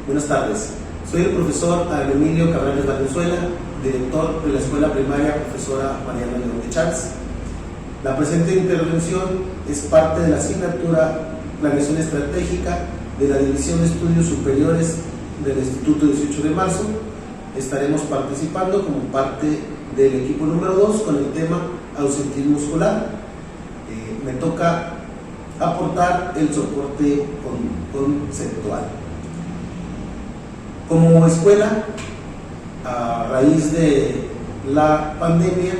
Buenas tardes, soy el profesor Emilio Cabrales Valenzuela, director de la Escuela Primaria Profesora Mariana León de Chávez. La presente intervención es parte de la asignatura Planeación Estratégica de la División de Estudios Superiores del Instituto 18 de Marzo. Estaremos participando como parte del equipo número 2 con el tema ausentismo escolar. Me toca aportar el soporte conceptual. Como escuela, a raíz de la pandemia,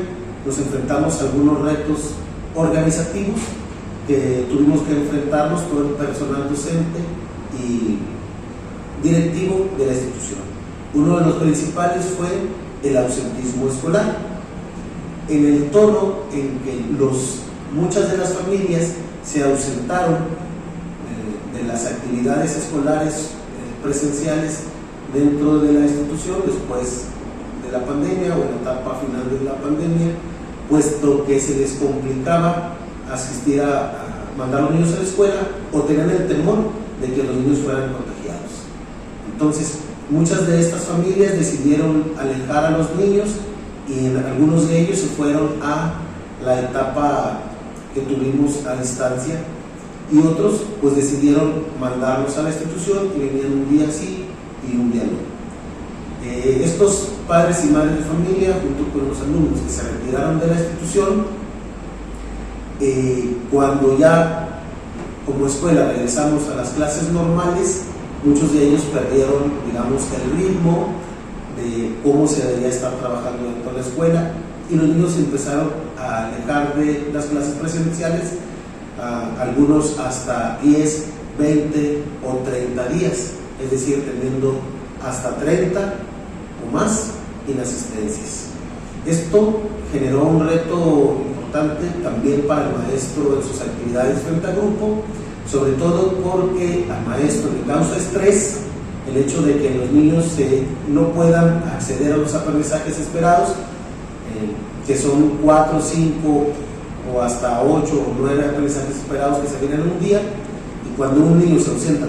nos enfrentamos a algunos retos organizativos que tuvimos que enfrentarnos todo el personal docente y directivo de la institución. Uno de los principales fue el ausentismo escolar. En el tono en que muchas de las familias se ausentaron de las actividades escolares presenciales dentro de la institución después de la pandemia o en la etapa final de la pandemia, puesto que se les complicaba asistir a mandar a los niños a la escuela o tenían el temor de que los niños fueran contagiados. Entonces, muchas de estas familias decidieron alejar a los niños y algunos de ellos se fueron a la etapa que tuvimos a distancia y otros pues decidieron mandarlos a la institución y venían un día sí y un día no. Estos padres y madres de familia junto con los alumnos que se retiraron de la institución, cuando ya como escuela regresamos a las clases normales, muchos de ellos perdieron, digamos, el ritmo de cómo se debería estar trabajando dentro de la escuela y los niños empezaron a alejar de las clases presenciales, algunos hasta 10, 20 o 30 días, es decir, teniendo hasta 30 o más inasistencias. Esto generó un reto importante también para el maestro en sus actividades frente a grupo, sobre todo porque al maestro le causa estrés el hecho de que los niños no puedan acceder a los aprendizajes esperados, que son 4, 5 o hasta 8 o 9 aprendizajes esperados que se vienen en un día, y cuando un niño se ausenta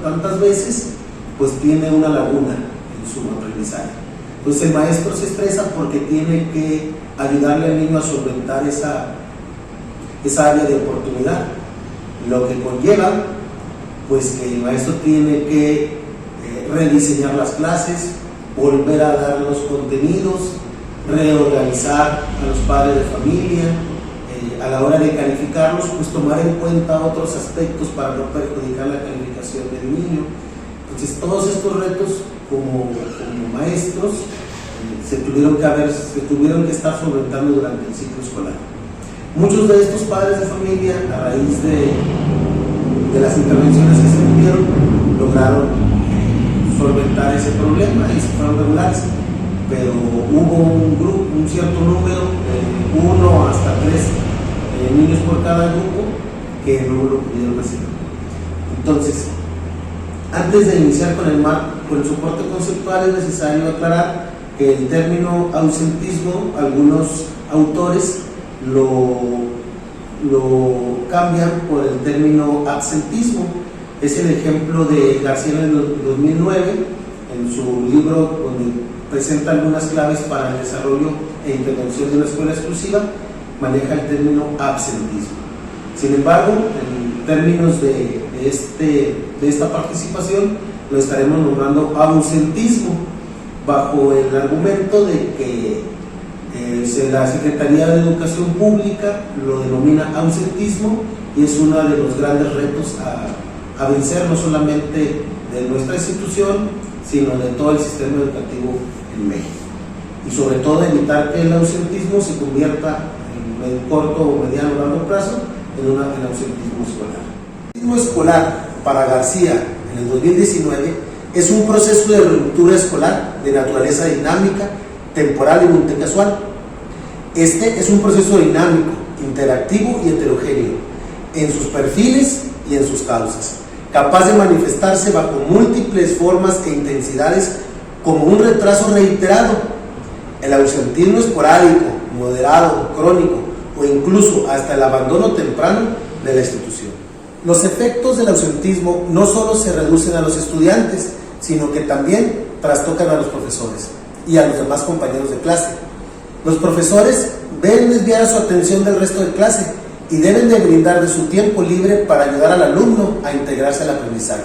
tantas veces, pues tiene una laguna en su aprendizaje. Entonces el maestro se estresa porque tiene que ayudarle al niño a solventar esa área de oportunidad, lo que conlleva pues que el maestro tiene que rediseñar las clases, volver a dar los contenidos, reorganizar a los padres de familia, a la hora de calificarlos, pues tomar en cuenta otros aspectos para no perjudicar la calificación del niño. Entonces todos estos retos como maestros se tuvieron que estar solventando durante el ciclo escolar. Muchos de estos padres de familia, a raíz de las intervenciones que se tuvieron, lograron solventar ese problema y se fueron regulares, pero hubo un cierto número, 1 hasta 3 niños por cada grupo, que no lo pudieron hacer. Entonces, antes de iniciar con el soporte conceptual, es necesario aclarar que el término ausentismo, algunos autores lo cambian por el término absentismo. Es el ejemplo de García en el 2009, en su libro donde presenta algunas claves para el desarrollo e intervención de una escuela exclusiva, maneja el término absentismo. Sin embargo, en términos de esta participación, lo estaremos nombrando ausentismo, bajo el argumento de que la Secretaría de Educación Pública lo denomina ausentismo y es uno de los grandes retos a vencer, no solamente de nuestra institución, sino de todo el sistema educativo en México. Y sobre todo evitar que el ausentismo se convierta en corto o mediano o largo plazo en ausentismo escolar. El ausentismo escolar para García en el 2019 es un proceso de ruptura escolar de naturaleza dinámica, temporal y multicasual. Este es un proceso dinámico, interactivo y heterogéneo en sus perfiles y en sus causas, capaz de manifestarse bajo múltiples formas e intensidades como un retraso reiterado, el ausentismo esporádico, moderado, crónico o incluso hasta el abandono temprano de la institución. Los efectos del ausentismo no solo se reducen a los estudiantes, sino que también trastocan a los profesores y a los demás compañeros de clase. Los profesores deben desviar su atención del resto de clase y deben de brindar de su tiempo libre para ayudar al alumno a integrarse al aprendizaje.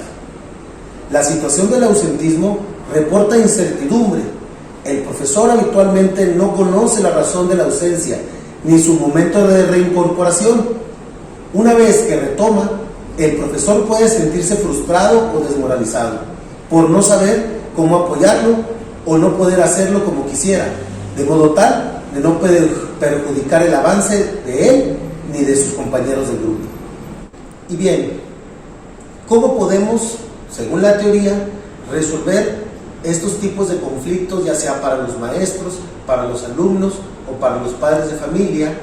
La situación del ausentismo reporta incertidumbre. El profesor habitualmente no conoce la razón de la ausencia ni su momento de reincorporación. Una vez que retoma, el profesor puede sentirse frustrado o desmoralizado por no saber cómo apoyarlo o no poder hacerlo como quisiera, de modo tal de no perjudicar el avance de él ni de sus compañeros del grupo. Y bien, ¿cómo podemos, según la teoría, resolver estos tipos de conflictos, ya sea para los maestros, para los alumnos o para los padres de familia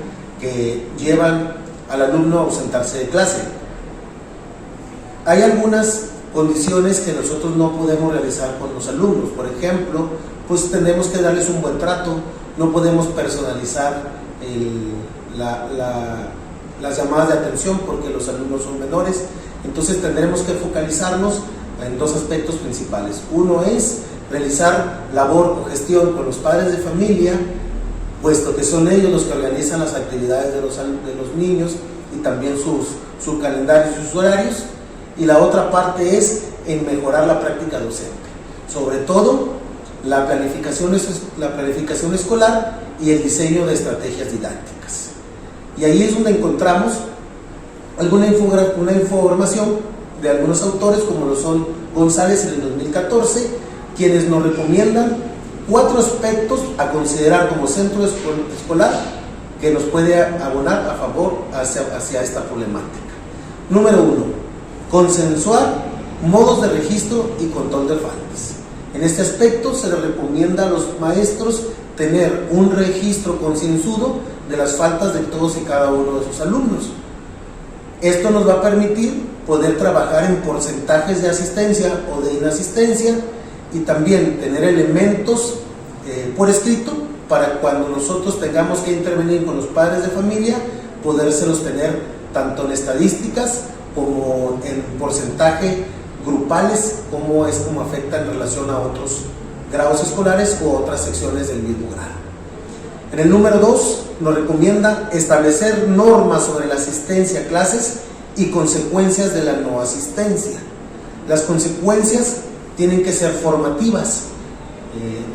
que llevan al alumno a ausentarse de clase? Hay algunas condiciones que nosotros no podemos realizar con los alumnos. Por ejemplo, pues tenemos que darles un buen trato, no podemos personalizar las llamadas de atención porque los alumnos son menores. Entonces tendremos que focalizarnos en dos aspectos principales. Uno es realizar labor o gestión con los padres de familia, puesto que son ellos los que organizan las actividades de los niños y también su calendario y sus horarios. Y la otra parte es en mejorar la práctica docente, sobre todo la planificación escolar y el diseño de estrategias didácticas. Y ahí es donde encontramos una información de algunos autores, como lo son González en el 2014, quienes nos recomiendan 4 aspectos a considerar como centro escolar que nos puede abonar a favor hacia esta problemática. Número 1, consensuar modos de registro y control de faltas. En este aspecto se les recomienda a los maestros tener un registro concienzudo de las faltas de todos y cada uno de sus alumnos. Esto nos va a permitir poder trabajar en porcentajes de asistencia o de inasistencia y también tener elementos por escrito para cuando nosotros tengamos que intervenir con los padres de familia, podérselos tener tanto en estadísticas como en porcentaje grupales, como afecta en relación a otros grados escolares u otras secciones del mismo grado. En el número 2 nos recomienda establecer normas sobre la asistencia a clases y consecuencias de la no asistencia. Las consecuencias tienen que ser formativas.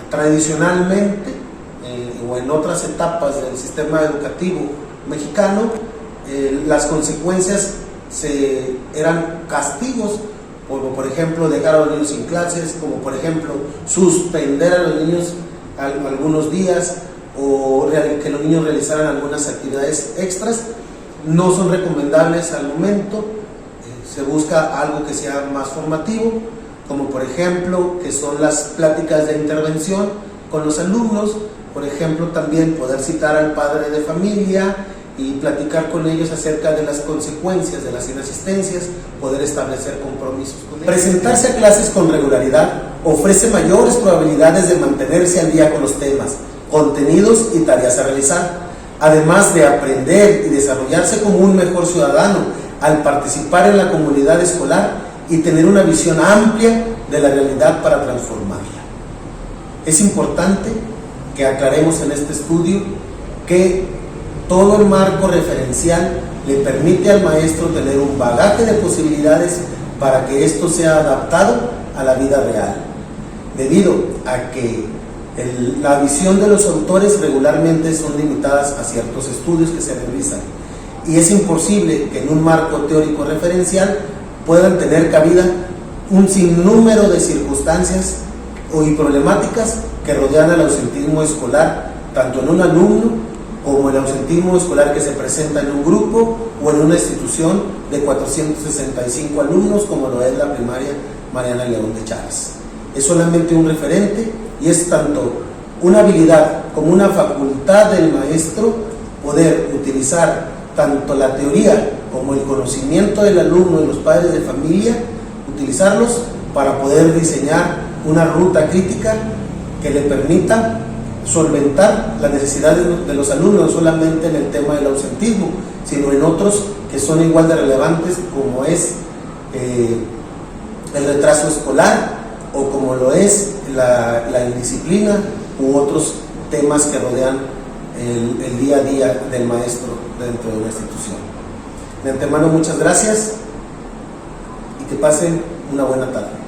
Tradicionalmente o en otras etapas del sistema educativo mexicano, las consecuencias eran castigos, como por ejemplo dejar a los niños sin clases, como por ejemplo suspender a los niños algunos días o que los niños realizaran algunas actividades extras. No son recomendables al momento. Se busca algo que sea más formativo, como por ejemplo que son las pláticas de intervención con los alumnos. Por ejemplo, también poder citar al padre de familia y platicar con ellos acerca de las consecuencias de las inasistencias, poder establecer compromisos con ellos. Presentarse a clases con regularidad ofrece mayores probabilidades de mantenerse al día con los temas, contenidos y tareas a realizar, además de aprender y desarrollarse como un mejor ciudadano al participar en la comunidad escolar y tener una visión amplia de la realidad para transformarla. Es importante que aclaremos en este estudio que todo el marco referencial le permite al maestro tener un bagaje de posibilidades para que esto sea adaptado a la vida real, debido a que la visión de los autores regularmente son limitadas a ciertos estudios que se realizan, y es imposible que en un marco teórico referencial puedan tener cabida un sinnúmero de circunstancias y problemáticas que rodean al ausentismo escolar, tanto en un alumno como el ausentismo escolar que se presenta en un grupo o en una institución de 465 alumnos, como lo es la primaria Mariana León de Chávez. Es solamente un referente y es tanto una habilidad como una facultad del maestro poder utilizar tanto la teoría como el conocimiento del alumno y los padres de familia, utilizarlos para poder diseñar una ruta crítica que le permita solventar las necesidades de los alumnos, no solamente en el tema del ausentismo, sino en otros que son igual de relevantes, como es el retraso escolar o como lo es la indisciplina u otros temas que rodean el día a día del maestro dentro de una institución. De antemano, muchas gracias y que pasen una buena tarde.